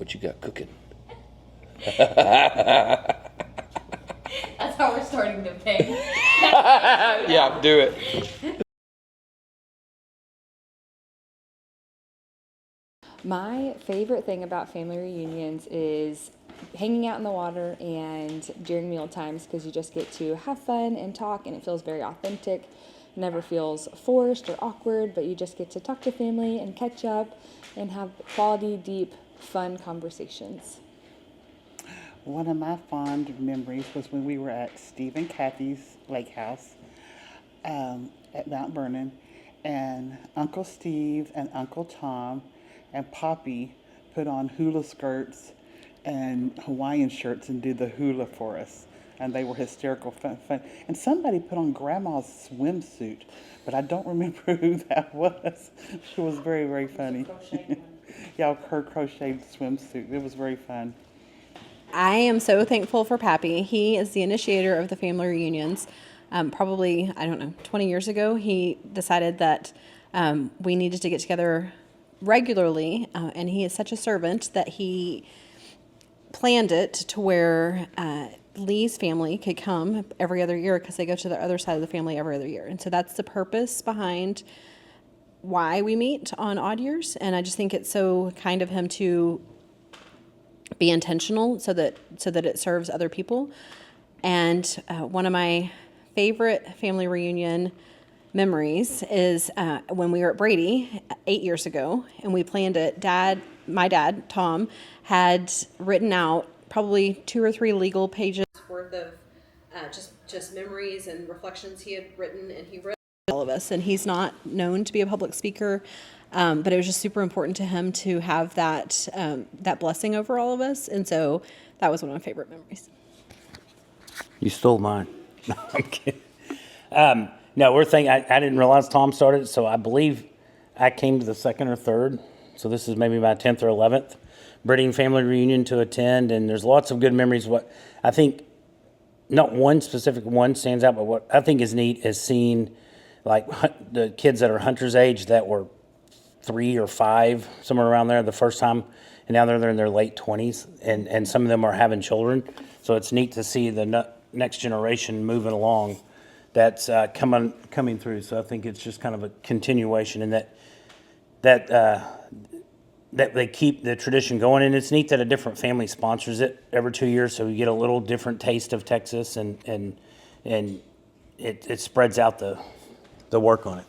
What you got cooking? That's how we're starting to pay. Yeah, do it. My favorite thing about family reunions is hanging out in the water and during meal times, because you just get to have fun and talk, and it feels very authentic. It never feels forced or awkward, but you just get to talk to family and catch up and have quality, deep, fun conversations. One of my fond memories was when we were at Steve and Kathy's lake house at Mount Vernon, and Uncle Steve and Uncle Tom and Poppy put on hula skirts and Hawaiian shirts and did the hula for us. And they were hysterical fun. And somebody put on Grandma's swimsuit, but I don't remember who that was. It was very, very funny. Yeah, her crocheted swimsuit. It was very fun. I am so thankful for Pappy. He is the initiator of the family reunions. Probably, 20 years ago, he decided that we needed to get together regularly, and he is such a servant that he planned it to where Lee's family could come every other year, because they go to the other side of the family every other year. And so that's the purpose behind why we meet on odd years. And I just think it's so kind of him to be intentional so that it serves other people. And one of my favorite family reunion memories is when we were at Brady 8 years ago, and we planned it. My dad, Tom, had written out probably 2 or 3 legal pages worth of just memories and reflections he had written, and he wrote all of us. And he's not known to be a public speaker, but it was just super important to him to have that blessing over all of us. And so that was one of my favorite memories. You stole mine. No, I'm kidding. No, we're thinking, I didn't realize Tom started, so I believe I came to the second or third. So this is maybe my 10th or 11th Britting family reunion to attend, and there's lots of good memories. What I think, not one specific one stands out, but what I think is neat is seeing like the kids that are Hunter's age that were 3 or 5, somewhere around there the first time, and now they're in their late 20s, and some of them are having children. So it's neat to see the next generation moving along that's coming through. So I think it's just kind of a continuation, and that they keep the tradition going. And it's neat that a different family sponsors it every 2 years, so you get a little different taste of Texas, and it spreads out the work on it.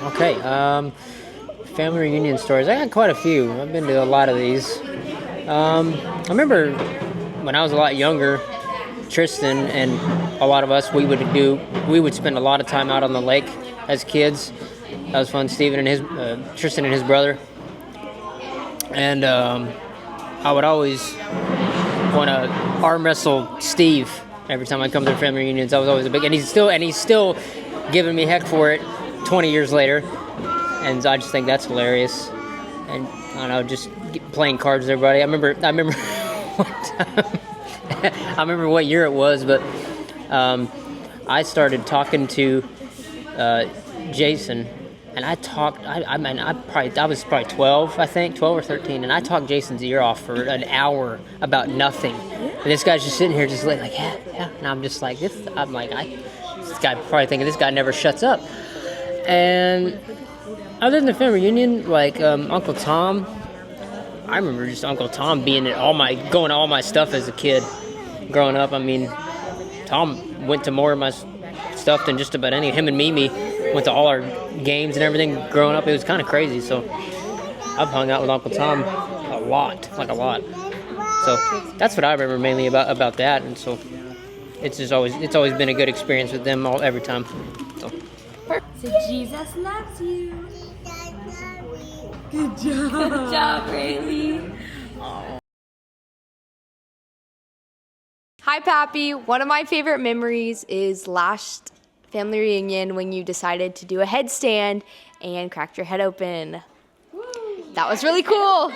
Okay, family reunion stories. I got quite a few. I've been to a lot of these. I remember when I was a lot younger, Tristan and a lot of us, we would spend a lot of time out on the lake as kids. That was fun. Tristan and his brother. And I would always want to arm wrestle Steve every time I come to family reunions. I was always and he's still giving me heck for it 20 years later. And I just think that's hilarious. And I don't know, just playing cards with everybody. I remember one time, I remember what year it was, but I started talking to Jason, and I was probably 12, I think, 12 or 13, and I talked Jason's ear off for an hour about nothing. And this guy's just sitting here just like yeah, and I'm just like, this guy probably thinking this guy never shuts up. And other than the family reunion, like Uncle Tom, I remember just Uncle Tom being at going to all my stuff as a kid. Growing up, I mean, Tom went to more of my stuff than just about any. Him and Mimi went to all our games and everything growing up. It was kind of crazy. So I've hung out with Uncle Tom a lot. So that's what I remember mainly about that. And so it's always been a good experience with them every time. So Jesus loves you. Good job. Good job, Rayleigh. Hi, Pappy. One of my favorite memories is last family reunion when you decided to do a headstand and cracked your head open. Woo. That was really cool.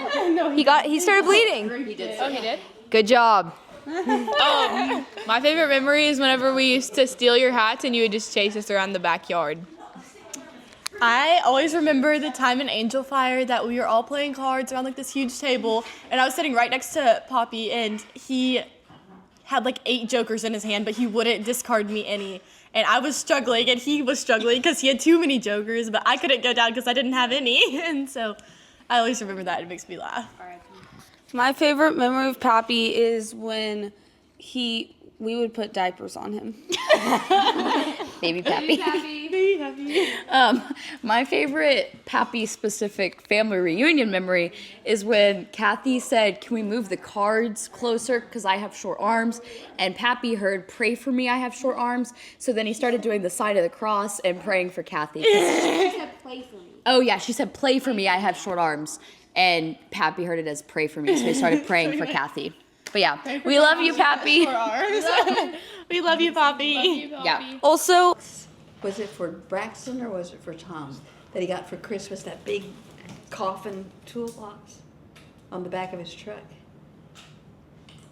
He started bleeding. He did. Oh, he did? Good job. My favorite memory is whenever we used to steal your hats and you would just chase us around the backyard. I always remember the time in Angel Fire that we were all playing cards around like this huge table, and I was sitting right next to Poppy, and he had like 8 jokers in his hand, but he wouldn't discard me any. And I was struggling, and he was struggling because he had too many jokers, but I couldn't go down because I didn't have any. And so I always remember that. It makes me laugh. My favorite memory of Pappy is when we would put diapers on him. Baby Pappy. My favorite Pappy-specific family reunion memory is when Kathy said, "Can we move the cards closer because I have short arms?" And Pappy heard, "Pray for me, I have short arms." So then he started doing the sign of the cross and praying for Kathy. She said play for me. Oh yeah, she said, "Play for me, I have short arms." And Pappy heard it as "pray for me," so he started praying for Kathy. But yeah, we love you, Pappy. We love you, Poppy. Yeah. Also, Was it for Braxton or was it for Tom that he got for Christmas, that big coffin toolbox on the back of his truck?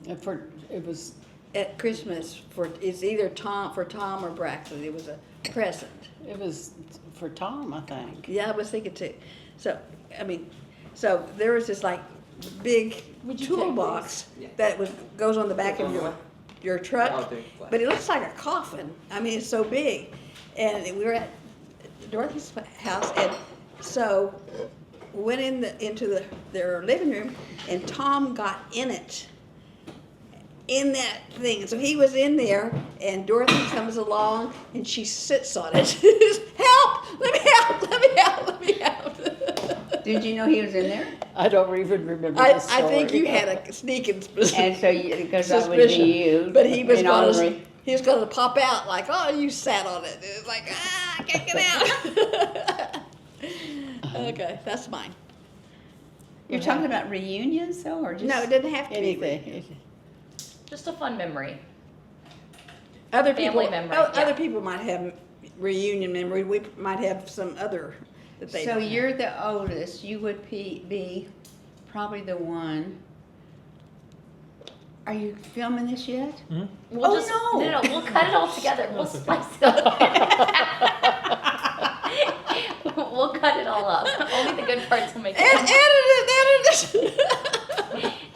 It was At Christmas, it's either Tom or Braxton. It was a present. for Tom, I think. Yeah, I was thinking too. So there was this like big toolbox that goes on the back of your truck, but it looks like a coffin. I mean, it's so big. And we were at Dorothy's house, and so went into their living room, and Tom got in it, in that thing. So he was in there, and Dorothy comes along, and she sits on it. Help! Let me out! Let me out! Let me out! Did you know he was in there? I don't even remember I the story. think you had a sneaking And so, because that would be you. But he was in going honoring- to. He was going to pop out like, "Oh, you sat on it." It was like, I can't get out. Okay, that's mine. You're talking about reunions, though, or just No, it didn't have to anything. be. Just a fun memory. Other Family people, memory, other yeah. people might have reunion memory. We might have some other that they. So don't have. you're the oldest. You would be probably the one. Are you filming this yet? We'll no. we'll cut it all together. We'll spice it up. We'll cut it all up. Only the good parts will make it. Edit it.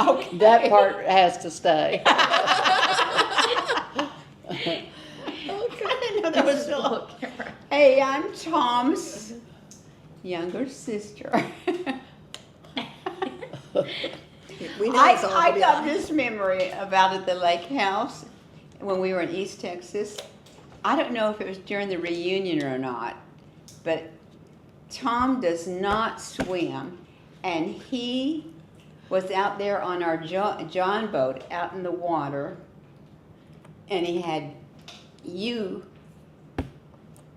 Okay. That part has to stay. I didn't know that was still. Hey, I'm Tom's younger sister. We know it's all I gonna be got on. this memory about at the lake house when we were in East Texas. I don't know if it was during the reunion or not, but Tom does not swim, and he was out there on our John boat out in the water, and he had you,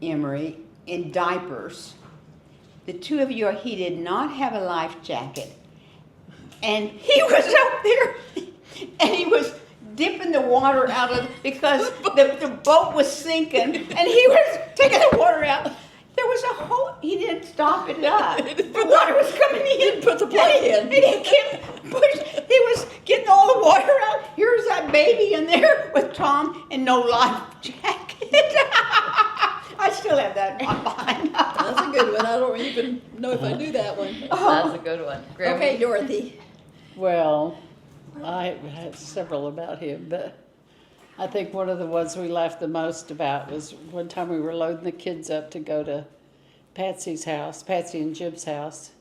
Emery, in diapers. The two of you, he did not have a life jacket. And he was out there, and he was dipping the water out of, because the boat was sinking, and he was taking the water out. There was a hole. He didn't stop it up. The water was coming in. He didn't put the plug in. And he kept pushing. He was getting all the water out. Here's that baby in there with Tom and no life jacket. I still have that in my mind. That's a good one. I don't even know if I knew that one. That's a good one. Grammy. Okay, Dorothy. Well, I had several about him, but I think one of the ones we laughed the most about was one time we were loading the kids up to go to Patsy's house, Patsy and Jim's house.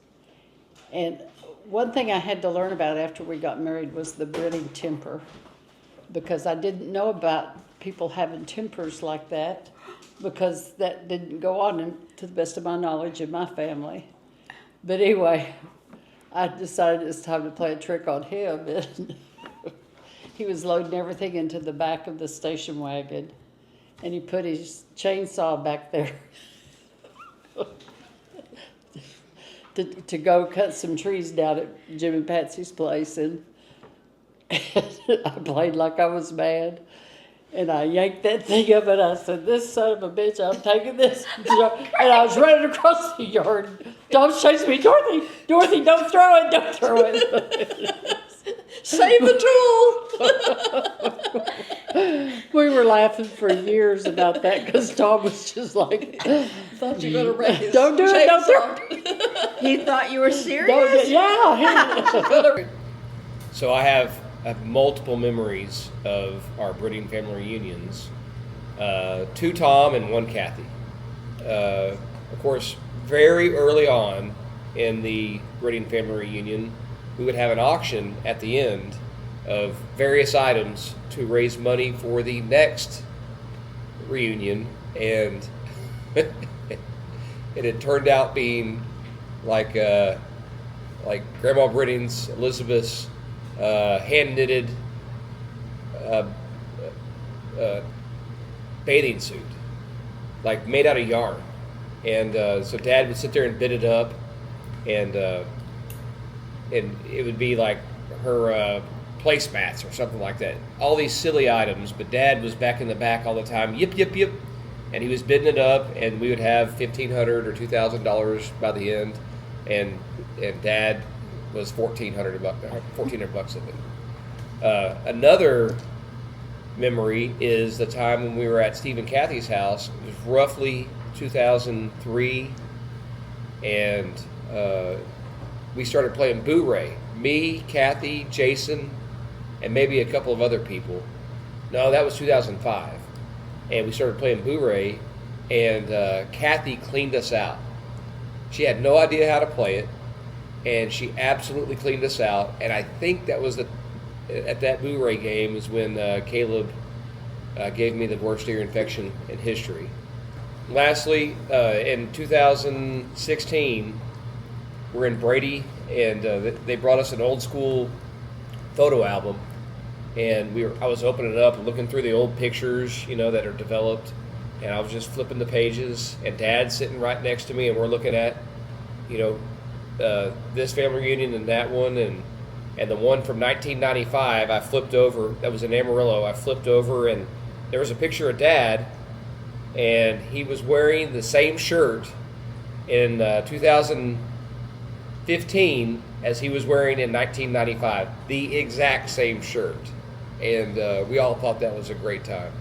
And one thing I had to learn about after we got married was the Britting temper, because I didn't know about people having tempers like that, because that didn't go on, to the best of my knowledge, in my family. But anyway, I decided it's time to play a trick on him. And he was loading everything into the back of the station wagon, and he put his chainsaw back there to go cut some trees down at Jim and Patsy's place. And I played like I was mad. And I yanked that thing up, and I said, "This son of a bitch, I'm taking this." And I was running across the yard. Tom's chasing me. Dorothy, don't throw it, don't throw it. Save the tool. We were laughing for years about that because Tom was just like, Thought you were gonna wreck his don't do it, don't do chainsaw. He thought you were it. serious? Yeah. So I have multiple memories of our Britting family reunions. 2 Tom and 1 Kathy. Of course, very early on in the Britting family reunion, we would have an auction at the end of various items to raise money for the next reunion, and it had turned out being like Grandma Britting's, Elizabeth's hand knitted bathing suit, like made out of yarn. And so Dad would sit there and bid it up, and it would be like her placemats or something like that. All these silly items, but Dad was back in the back all the time, yip, yip, yip. And he was bidding it up, and we would have $1,500 or $2,000 by the end, and Dad was $1,400 of it. Another memory is the time when we were at Steve and Kathy's house. It was roughly 2003, and we started playing Boo-Ray. Me, Kathy, Jason, and maybe a couple of other people. No, that was 2005. And we started playing Boo-Ray, and Kathy cleaned us out. She had no idea how to play it, and she absolutely cleaned us out. And I think that was at that Boo-Ray game is when Caleb gave me the worst ear infection in history. Lastly, in 2016, we're in Brady, and they brought us an old school photo album, and I was opening it up and looking through the old pictures, that are developed, and I was just flipping the pages, and Dad's sitting right next to me, and we're looking at, this family reunion and that one, and the one from 1995. I flipped over. That was in Amarillo. I flipped over, and there was a picture of Dad, and he was wearing the same shirt in 2015 as he was wearing in 1995. The exact same shirt. And we all thought that was a great time.